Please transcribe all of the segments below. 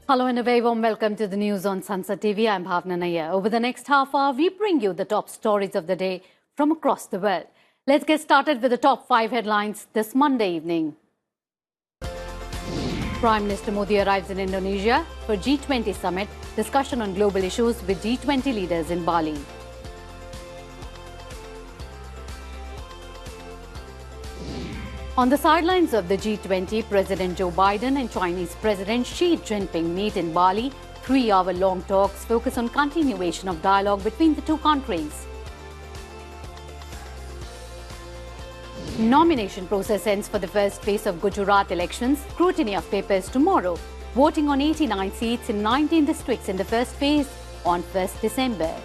Hello and a very warm welcome to the news on Sansad TV. I'm Bhawna Nayar. Over the next half hour, we bring you the top stories of the day from across the world. Let's get started with the top 5 headlines this Monday evening. Prime Minister Modi arrives in Indonesia for G20 summit, discussion on global issues with G20 leaders in Bali. On the sidelines of the G20, President Joe Biden and Chinese President Xi Jinping meet in Bali. 3-hour-long talks focus on continuation of dialogue between the two countries. Nomination process ends for the first phase of Gujarat elections. Scrutiny of papers tomorrow. Voting on 89 seats in 19 districts in the first phase on 1st December.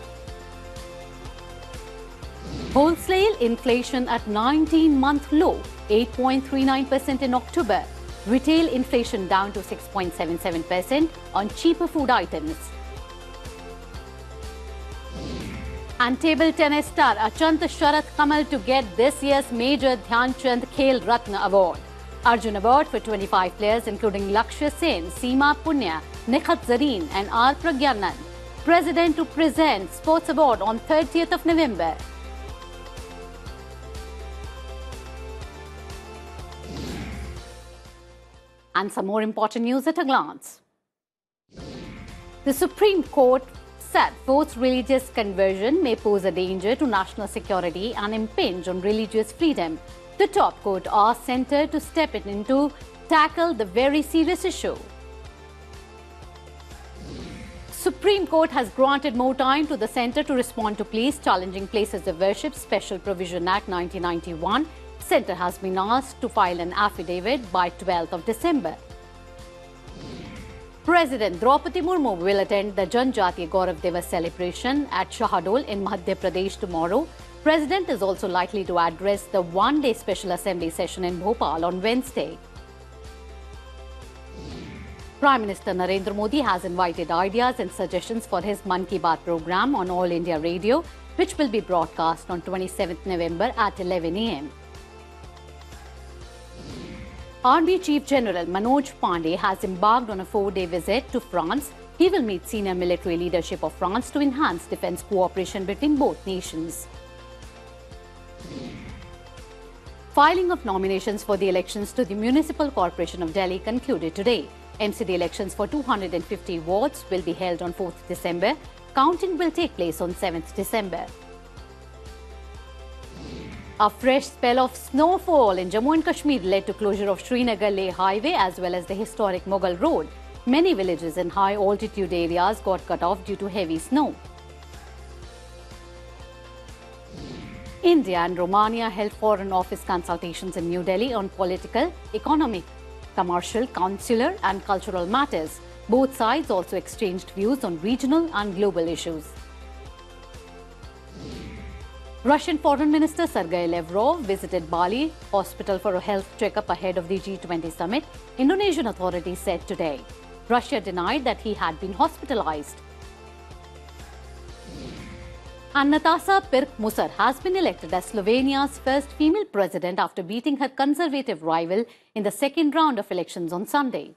Wholesale inflation at 19-month low, 8.39% in October. Retail inflation down to 6.77% on cheaper food items. And table tennis star Achant Sharath Kamal to get this year's Major Dhyan Chand Khel Ratna Award. Arjun Award for 25 players including Lakshya Sen, Seema Punya, Nikhat Zareen and R. Pragyanand. President to present Sports Award on 30th of November. And some more important news at a glance. The Supreme Court said forced religious conversion may pose a danger to national security and impinge on religious freedom. The top court asked Centre to step in to tackle the very serious issue. Supreme Court has granted more time to the Centre to respond to pleas challenging places of worship Special Provision Act 1991. Centre has been asked to file an affidavit by 12th of December. President Draupadi Murmu will attend the Janjatiya Gaurav Divas celebration at Shahadol in Madhya Pradesh tomorrow. President is also likely to address the one-day special assembly session in Bhopal on Wednesday. Prime Minister Narendra Modi has invited ideas and suggestions for his Mann Ki Baat program on All India Radio, which will be broadcast on 27th November at 11 a.m. Army Chief General Manoj Pandey has embarked on a 4-day visit to France. He will meet senior military leadership of France to enhance defence cooperation between both nations. Filing of nominations for the elections to the Municipal Corporation of Delhi concluded today. MCD elections for 250 wards will be held on 4th December. Counting will take place on 7th December. A fresh spell of snowfall in Jammu and Kashmir led to closure of Srinagar-Leh highway as well as the historic Mughal Road. Many villages in high-altitude areas got cut off due to heavy snow. India and Romania held Foreign Office consultations in New Delhi on political, economic, commercial, consular and cultural matters. Both sides also exchanged views on regional and global issues. Russian Foreign Minister Sergei Lavrov visited Bali hospital for a health checkup ahead of the G20 summit, Indonesian authorities said today. Russia denied that he had been hospitalized. And Natasa Pirk-Musar has been elected as Slovenia's first female president after beating her conservative rival in the second round of elections on Sunday.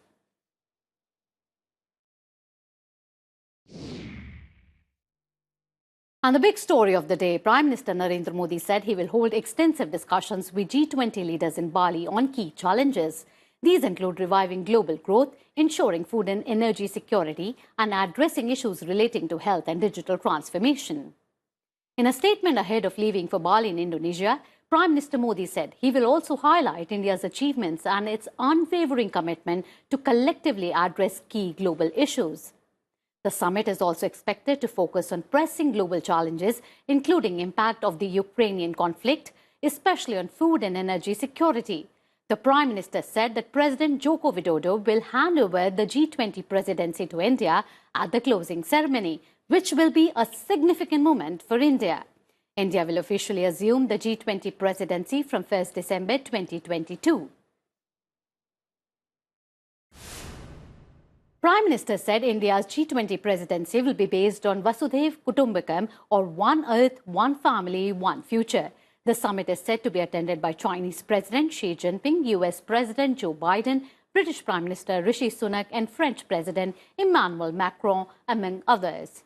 And the big story of the day, Prime Minister Narendra Modi said he will hold extensive discussions with G20 leaders in Bali on key challenges. These include reviving global growth, ensuring food and energy security, and addressing issues relating to health and digital transformation. In a statement ahead of leaving for Bali in Indonesia, Prime Minister Modi said he will also highlight India's achievements and its unwavering commitment to collectively address key global issues. The summit is also expected to focus on pressing global challenges, including impact of the Ukrainian conflict, especially on food and energy security. The Prime Minister said that President Joko Widodo will hand over the G20 presidency to India at the closing ceremony, which will be a significant moment for India. India will officially assume the G20 presidency from 1st December 2022. Prime Minister said India's G20 presidency will be based on Vasudhaiv Kutumbakam or One Earth, One Family, One Future. The summit is said to be attended by Chinese President Xi Jinping, US President Joe Biden, British Prime Minister Rishi Sunak and French President Emmanuel Macron, among others.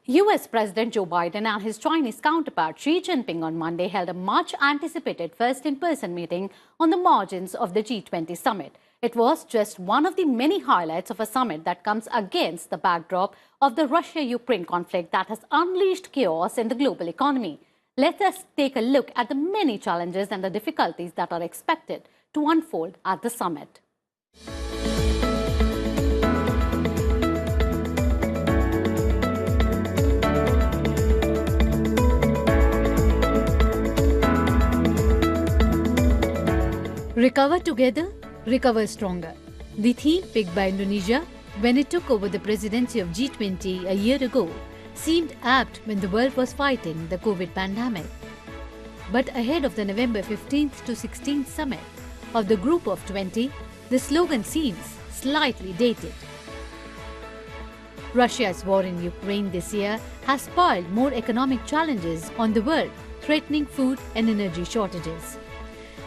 US President Joe Biden and his Chinese counterpart Xi Jinping on Monday held a much-anticipated first in-person meeting on the margins of the G20 summit. It was just one of the many highlights of a summit that comes against the backdrop of the Russia-Ukraine conflict that has unleashed chaos in the global economy. Let us take a look at the many challenges and the difficulties that are expected to unfold at the summit. Recover together, recover stronger. The theme picked by Indonesia when it took over the presidency of G20 a year ago seemed apt when the world was fighting the COVID pandemic. But ahead of the November 15th to 16th summit of the Group of 20, the slogan seems slightly dated. Russia's war in Ukraine this year has piled more economic challenges on the world, threatening food and energy shortages.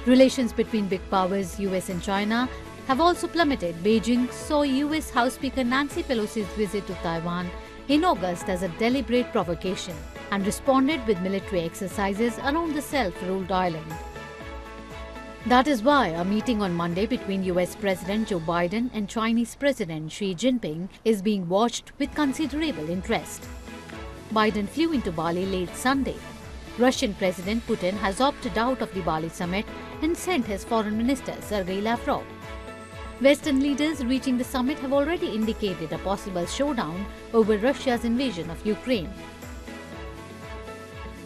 Relations between big powers, US and China, have also plummeted. Beijing saw US House Speaker Nancy Pelosi's visit to Taiwan in August as a deliberate provocation and responded with military exercises around the self-ruled island. That is why a meeting on Monday between US President Joe Biden and Chinese President Xi Jinping is being watched with considerable interest. Biden flew into Bali late Sunday. Russian President Putin has opted out of the Bali summit and sent his foreign minister Sergei Lavrov. Western leaders reaching the summit have already indicated a possible showdown over Russia's invasion of Ukraine.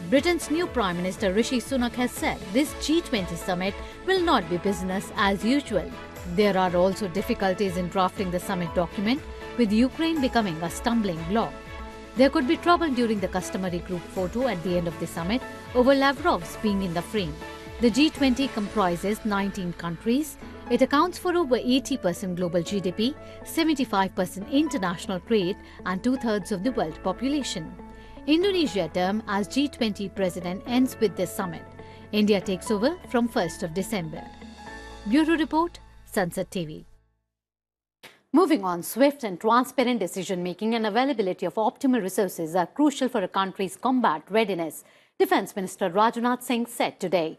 Britain's new Prime Minister Rishi Sunak has said this G20 summit will not be business as usual. There are also difficulties in drafting the summit document, with Ukraine becoming a stumbling block. There could be trouble during the customary group photo at the end of the summit over Lavrov's being in the frame. The G20 comprises 19 countries. It accounts for over 80% global GDP, 75% international trade and two-thirds of the world population. Indonesia's term as G20 president ends with this summit. India takes over from 1st of December. Bureau Report, Sansad TV. Moving on, swift and transparent decision-making and availability of optimal resources are crucial for a country's combat readiness, Defence Minister Rajnath Singh said today.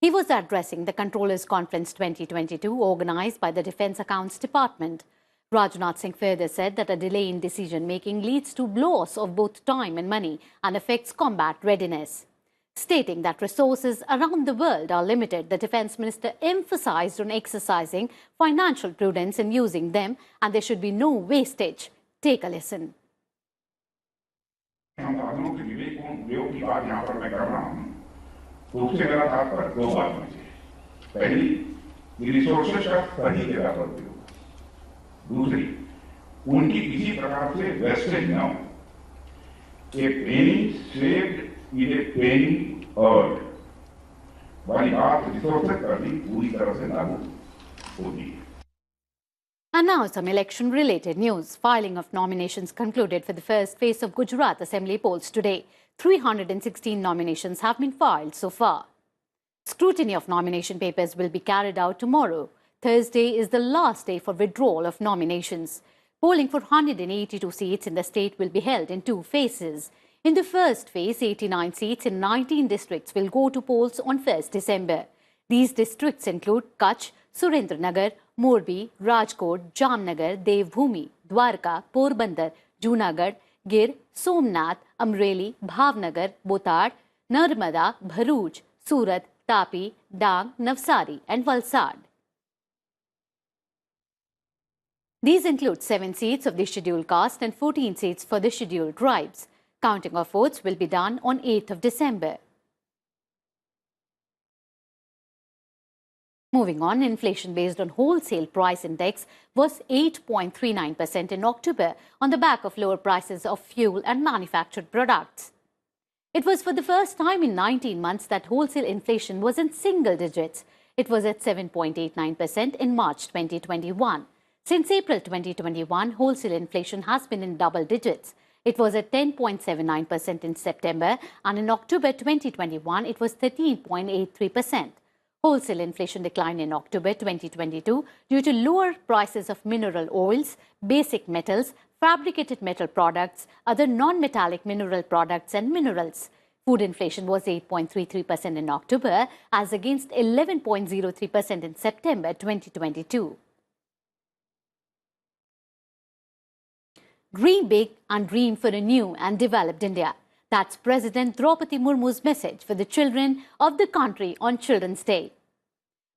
He was addressing the Controllers Conference 2022 organised by the Defence Accounts Department. Rajnath Singh further said that a delay in decision-making leads to loss of both time and money and affects combat readiness. Stating that resources around the world are limited, the Defence Minister emphasised on exercising financial prudence in using them and there should be no wastage. Take a listen. संसाधनों के विवेक की बात यहाँ पर मैं कर रहा हूँ, तो उससे मेरा तात्पर्य दो बात मुझे। पहली, रिसोर्सेज का सही जगह पर उपयोग। दूसरी, उनकी किसी प्रकार से वेस्टेज न हो। A penny saved is a penny earned। वाली बात रिसोर्सेज पर भी पूरी तरह से लागू होती है। And now some election-related news. Filing of nominations concluded for the first phase of Gujarat Assembly polls today. 316 nominations have been filed so far. Scrutiny of nomination papers will be carried out tomorrow. Thursday is the last day for withdrawal of nominations. Polling for 182 seats in the state will be held in two phases. In the first phase, 89 seats in 19 districts will go to polls on 1st December. These districts include Kutch, Surendranagar, Morbi, Rajkot, Jamnagar, Devbhoomi, Dwarka, Porbandar, Junagadh, Gir, Somnath, Amreli, Bhavnagar, Botad, Narmada, Bharuch, Surat, Tapi, Dang, Navsari and Valsad. These include 7 seats of the scheduled caste and 14 seats for the scheduled tribes. Counting of votes will be done on 8th of December. Moving on, inflation based on wholesale price index was 8.39% in October on the back of lower prices of fuel and manufactured products. It was for the first time in 19 months that wholesale inflation was in single digits. It was at 7.89% in March 2021. Since April 2021, wholesale inflation has been in double digits. It was at 10.79% in September, and in October 2021, it was 13.83%. Wholesale inflation declined in October 2022 due to lower prices of mineral oils, basic metals, fabricated metal products, other non-metallic mineral products and minerals. Food inflation was 8.33% in October as against 11.03% in September 2022. Dream big and dream for a new and developed India. That's President Draupadi Murmu's message for the children of the country on Children's Day.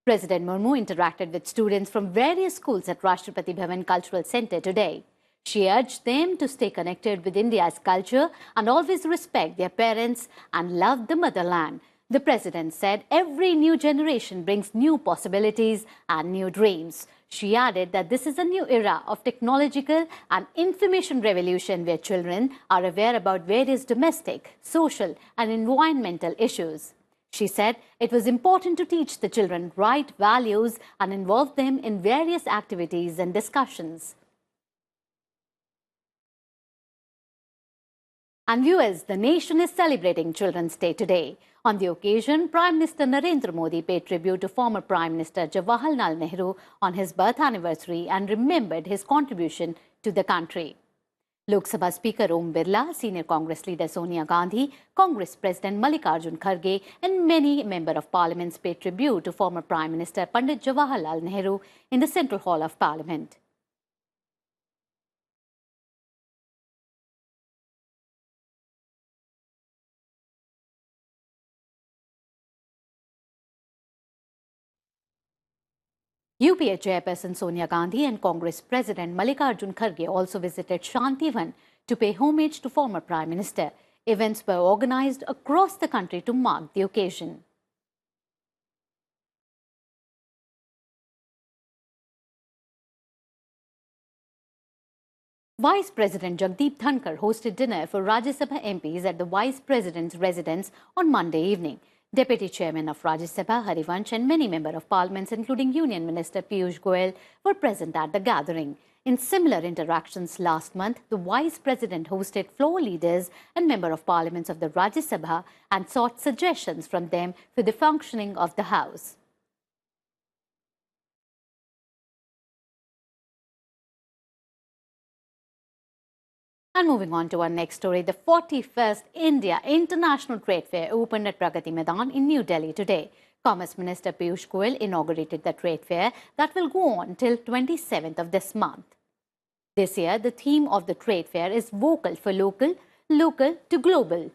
President Murmu interacted with students from various schools at Rashtrapati Bhavan Cultural Centre today. She urged them to stay connected with India's culture and always respect their parents and love the motherland. The president said every new generation brings new possibilities and new dreams. She added that this is a new era of technological and information revolution where children are aware about various domestic, social and environmental issues. She said it was important to teach the children right values and involve them in various activities and discussions. And viewers, the nation is celebrating Children's Day today. On the occasion, Prime Minister Narendra Modi paid tribute to former Prime Minister Jawaharlal Nehru on his birth anniversary and remembered his contribution to the country. Lok Sabha Speaker Om Birla, Senior Congress Leader Sonia Gandhi, Congress President Mallikarjun Kharge and many Members of Parliament paid tribute to former Prime Minister Pandit Jawaharlal Nehru in the Central Hall of Parliament. UPA Chairperson Sonia Gandhi and Congress President Mallikarjun Kharge also visited Shantivan to pay homage to former Prime Minister. Events were organized across the country to mark the occasion. Vice President Jagdeep Dhankar hosted dinner for Rajya Sabha MPs at the Vice President's residence on Monday evening. Deputy Chairman of Rajya Sabha Harivansh and many Members of Parliament, including Union Minister Piyush Goyal, were present at the gathering. In similar interactions last month, the Vice President hosted floor leaders and Members of Parliament of the Rajya Sabha and sought suggestions from them for the functioning of the House. And moving on to our next story, the 41st India International Trade Fair opened at Pragati Maidan in New Delhi today. Commerce Minister Piyush Goyal inaugurated the trade fair that will go on till 27th of this month. This year, the theme of the trade fair is Vocal for Local, Local to Global.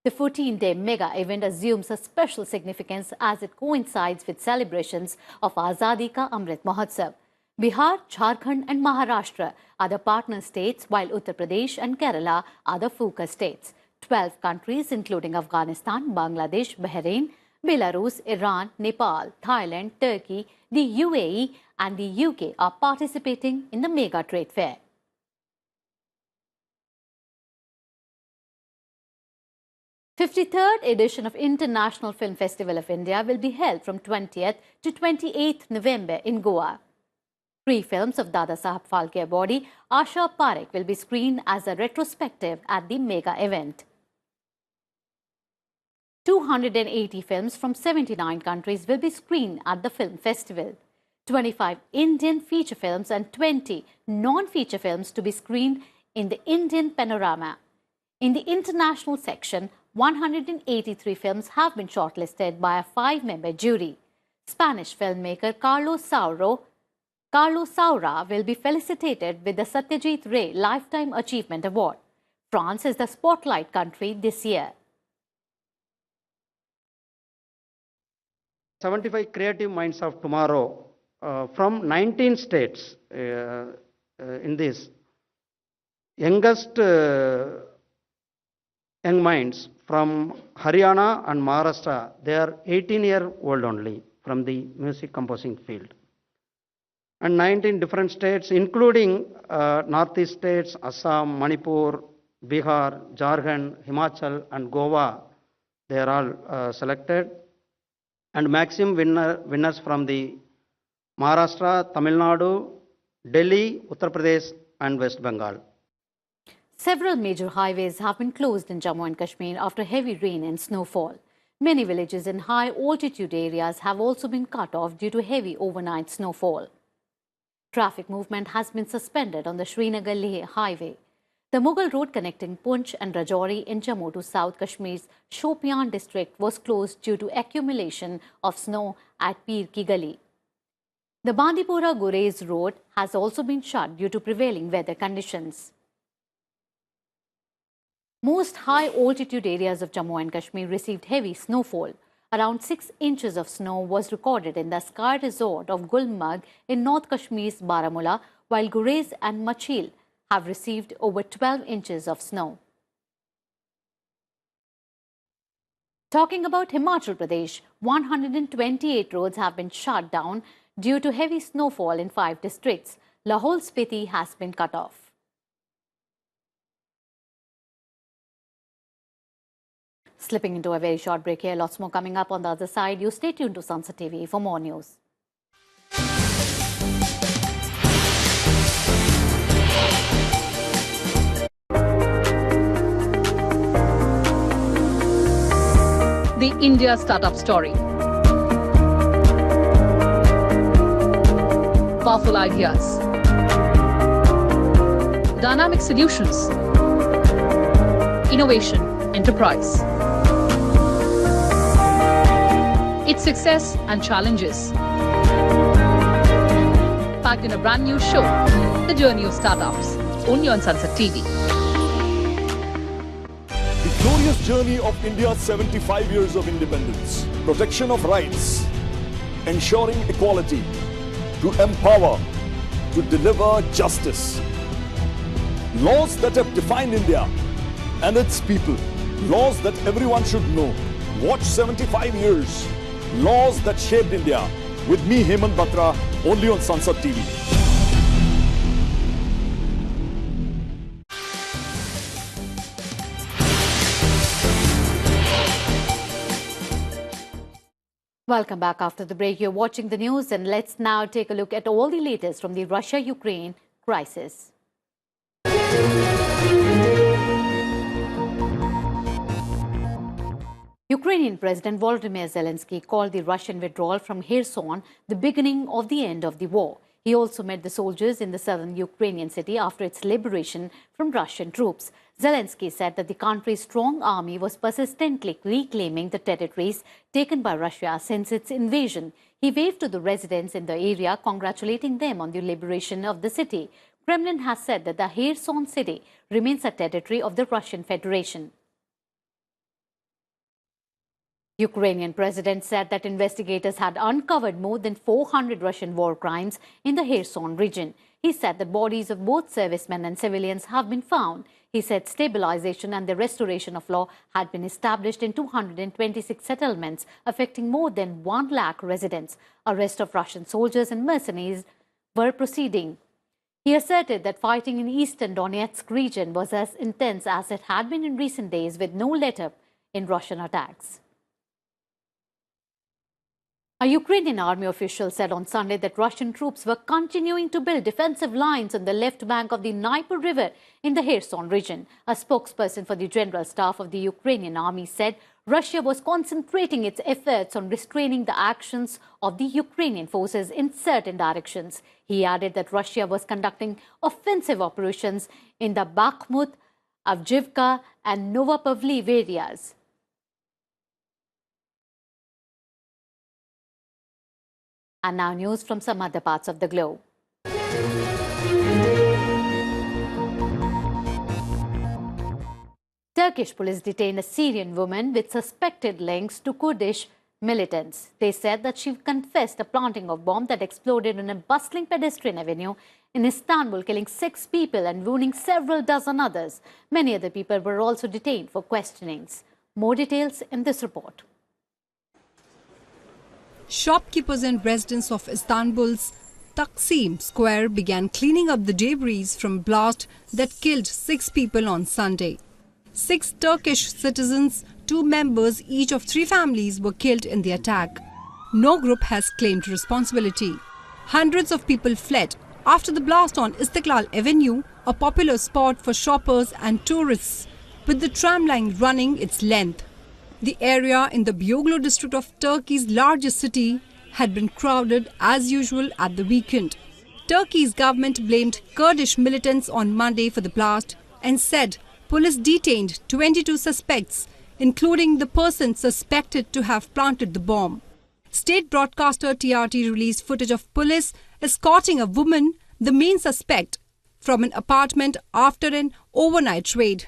The 14-day mega event assumes a special significance as it coincides with celebrations of Azadi Ka Amrit Mahotsav. Bihar, Jharkhand and Maharashtra are the partner states, while Uttar Pradesh and Kerala are the focus states. 12 countries, including Afghanistan, Bangladesh, Bahrain, Belarus, Iran, Nepal, Thailand, Turkey, the UAE and the UK are participating in the mega trade fair. The 53rd edition of International Film Festival of India will be held from 20th to 28th November in Goa. 3 films of Dada Saheb Phalke Awardee Asha Parekh will be screened as a retrospective at the mega event. 280 films from 79 countries will be screened at the film festival. 25 Indian feature films and 20 non-feature films to be screened in the Indian panorama. In the international section, 183 films have been shortlisted by a 5-member jury. Spanish filmmaker Carlos Saura will be felicitated with the Satyajit Ray Lifetime Achievement Award. France is the spotlight country this year. 75 creative minds of tomorrow from 19 states in this youngest young minds from Haryana and Maharashtra. They are 18-year-old only from the music composing field. And 19 different states, including northeast states, Assam, Manipur, Bihar, Jharkhand, Himachal and Goa, they are all selected. And maximum winners from the Maharashtra, Tamil Nadu, Delhi, Uttar Pradesh and West Bengal. Several major highways have been closed in Jammu and Kashmir after heavy rain and snowfall. Many villages in high-altitude areas have also been cut off due to heavy overnight snowfall. Traffic movement has been suspended on the Srinagar-Leh highway. The Mughal road connecting Poonch and Rajouri in Jammu to South Kashmir's Shopian district was closed due to accumulation of snow at Pir Ki Gali. The Bandipora-Gurez road has also been shut due to prevailing weather conditions. Most high-altitude areas of Jammu and Kashmir received heavy snowfall. Around 6 inches of snow was recorded in the ski resort of Gulmarg in North Kashmir's Baramulla, while Gurez and Machil have received over 12 inches of snow. Talking about Himachal Pradesh, 128 roads have been shut down due to heavy snowfall in 5 districts. Lahore Spiti has been cut off. Slipping into a very short break here. Lots more coming up on the other side. You stay tuned to Sansad TV for more news. The India startup story. Powerful ideas. Dynamic solutions. Innovation. Enterprise. Its success and challenges. Packed in a brand new show, The Journey of Startups, only on Sansad TV. The glorious journey of India's 75 years of independence, protection of rights, ensuring equality, to empower, to deliver justice. Laws that have defined India and its people. Laws that everyone should know. Watch 75 years. Laws that shaped India. With me, Hemant Batra, only on Sansad TV. Welcome back after the break. You're watching the news, and let's now take a look at all the latest from the Russia-Ukraine crisis. Ukrainian President Volodymyr Zelensky called the Russian withdrawal from Kherson the beginning of the end of the war. He also met the soldiers in the southern Ukrainian city after its liberation from Russian troops. Zelensky said that the country's strong army was persistently reclaiming the territories taken by Russia since its invasion. He waved to the residents in the area, congratulating them on the liberation of the city. Kremlin has said that the Kherson city remains a territory of the Russian Federation. Ukrainian president said that investigators had uncovered more than 400 Russian war crimes in the Kherson region. He said that bodies of both servicemen and civilians have been found. He said stabilization and the restoration of law had been established in 226 settlements, affecting more than 1 lakh residents. Arrest of Russian soldiers and mercenaries were proceeding. He asserted that fighting in eastern Donetsk region was as intense as it had been in recent days, with no let-up in Russian attacks. A Ukrainian army official said on Sunday that Russian troops were continuing to build defensive lines on the left bank of the Dnieper River in the Kherson region. A spokesperson for the General Staff of the Ukrainian army said Russia was concentrating its efforts on restraining the actions of the Ukrainian forces in certain directions. He added that Russia was conducting offensive operations in the Bakhmut, Avdiivka and Novopavliv areas. And now news from some other parts of the globe. Turkish police detained a Syrian woman with suspected links to Kurdish militants. They said that she confessed the planting of bomb that exploded on a bustling pedestrian avenue in Istanbul, killing 6 people and wounding several dozen others. Many other people were also detained for questionings. More details in this report. Shopkeepers and residents of Istanbul's Taksim Square began cleaning up the debris from blast that killed 6 people on Sunday. 6 Turkish citizens, 2 members each of 3 families were killed in the attack. No group has claimed responsibility. Hundreds of people fled, after the blast on Istiklal Avenue, a popular spot for shoppers and tourists, with the tram line running its length. The area in the Beyoğlu district of Turkey's largest city had been crowded as usual at the weekend. Turkey's government blamed Kurdish militants on Monday for the blast and said police detained 22 suspects, including the person suspected to have planted the bomb. State broadcaster TRT released footage of police escorting a woman, the main suspect, from an apartment after an overnight raid.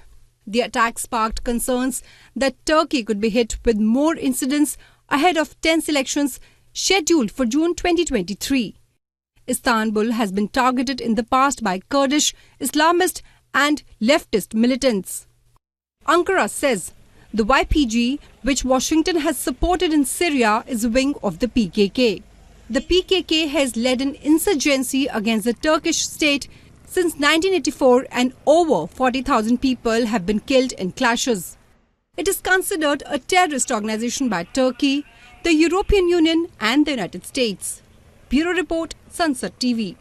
The attack sparked concerns that Turkey could be hit with more incidents ahead of tense elections scheduled for June 2023. Istanbul has been targeted in the past by Kurdish, Islamist and leftist militants. Ankara says the YPG, which Washington has supported in Syria, is a wing of the PKK. The PKK has led an insurgency against the Turkish state since 1984 and over 40,000 people have been killed in clashes. It is considered a terrorist organization by Turkey, the European Union and the United States. Bureau Report, Sansad TV.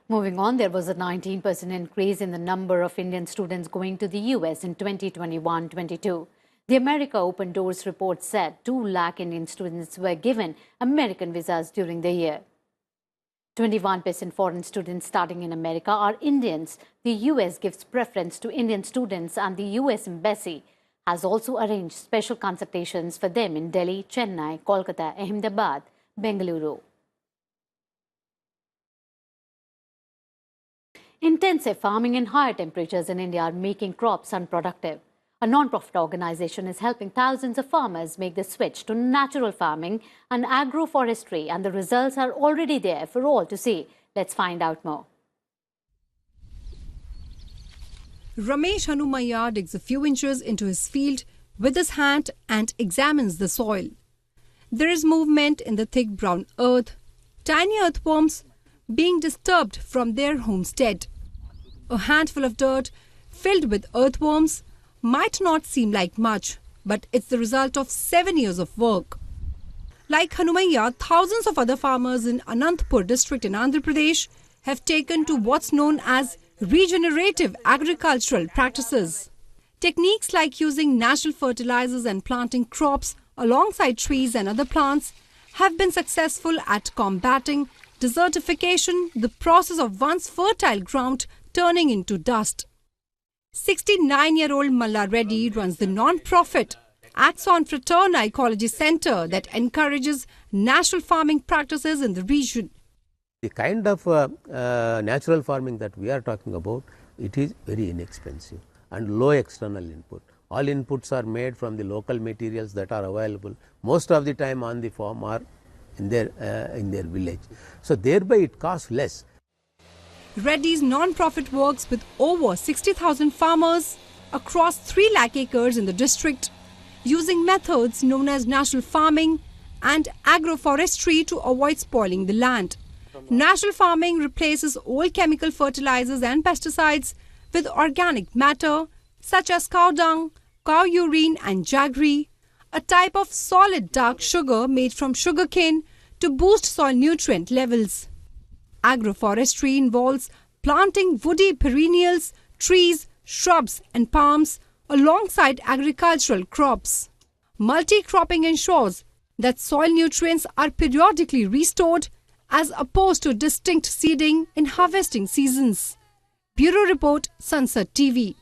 Moving on, there was a 19% increase in the number of Indian students going to the US in 2021-22. The America Open Doors report said 2 lakh Indian students were given American visas during the year. 21% foreign students studying in America are Indians. The US gives preference to Indian students, and the US Embassy has also arranged special consultations for them in Delhi, Chennai, Kolkata, Ahmedabad, Bengaluru. Intensive farming and higher temperatures in India are making crops unproductive. A non-profit organization is helping thousands of farmers make the switch to natural farming and agroforestry, and the results are already there for all to see. Let's find out more. Ramesh Hanumayya digs a few inches into his field with his hand and examines the soil. There is movement in the thick brown earth, tiny earthworms being disturbed from their homestead. A handful of dirt filled with earthworms might not seem like much, but it's the result of 7 years of work. Like Hanumayya, thousands of other farmers in Anantapur district in Andhra Pradesh have taken to what's known as regenerative agricultural practices. Techniques like using natural fertilizers and planting crops alongside trees and other plants have been successful at combating desertification, the process of once fertile ground turning into dust. 69-year-old Malla Reddy runs the non-profit Axon Fraterna Ecology Center that encourages natural farming practices in the region. The kind of natural farming that we are talking about, it is very inexpensive and low external input. All inputs are made from the local materials that are available most of the time on the farm or in their village. So thereby it costs less. Reddy's non-profit works with over 60,000 farmers across 3 lakh acres in the district, using methods known as natural farming and agroforestry to avoid spoiling the land. Natural farming replaces old chemical fertilizers and pesticides with organic matter such as cow dung, cow urine and jaggery, a type of solid dark sugar made from sugarcane to boost soil nutrient levels. Agroforestry involves planting woody perennials, trees, shrubs and palms alongside agricultural crops. Multi-cropping ensures that soil nutrients are periodically restored as opposed to distinct seeding in harvesting seasons. Bureau Report, Sansad TV.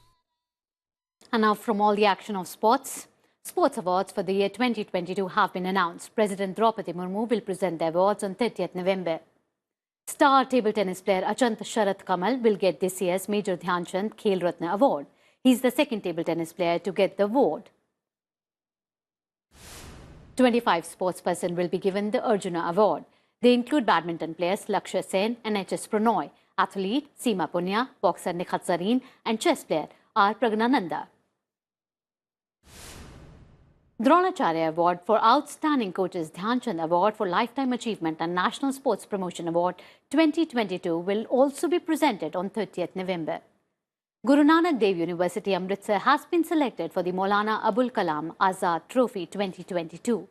And now from all the action of sports. Sports awards for the year 2022 have been announced. President Draupadi Murmu will present the awards on 30th November. Star table tennis player Achant Sharath Kamal will get this year's Major Dhyan Chand Khel Ratna Award. He's the second table tennis player to get the award. 25 sportspersons will be given the Arjuna Award. They include badminton players Lakshya Sen and HS Pranoy, athlete Seema Punya, boxer Nikhat Zareen and chess player R. Pragnananda. Dronacharya Award for Outstanding Coaches, Dhyan Chand Award for Lifetime Achievement and National Sports Promotion Award 2022 will also be presented on 30th November. Guru Nanak Dev University Amritsar has been selected for the Maulana Abul Kalam Azad Trophy 2022.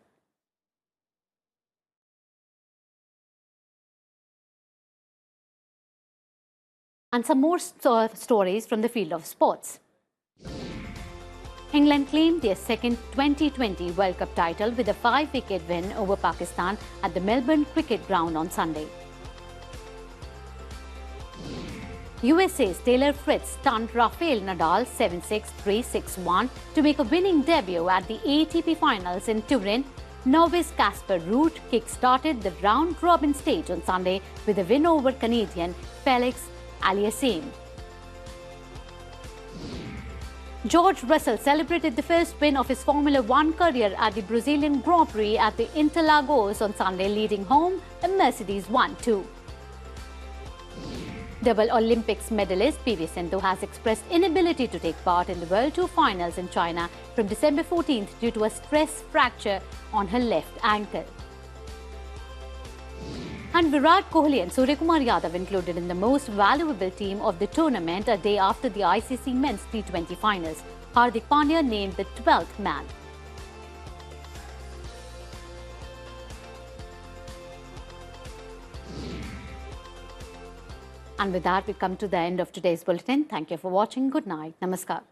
And some more stories from the field of sports. England claimed their second 2020 World Cup title with a 5-wicket win over Pakistan at the Melbourne Cricket Ground on Sunday. USA's Taylor Fritz stunned Rafael Nadal 7-6, 3-6-1 to make a winning debut at the ATP Finals in Turin. Novice Casper Ruud kick-started the round-robin stage on Sunday with a win over Canadian Felix Aliassime. George Russell celebrated the first win of his Formula One career at the Brazilian Grand Prix at the Interlagos on Sunday, leading home a Mercedes 1-2. Double Olympics medalist PV Sindhu has expressed inability to take part in the World Tour finals in China from December 14th due to a stress fracture on her left ankle. And Virat Kohli and Suryakumar Yadav included in the most valuable team of the tournament a day after the ICC Men's T20 finals. Hardik Pandya named the 12th man. And with that, we come to the end of today's bulletin. Thank you for watching. Good night. Namaskar.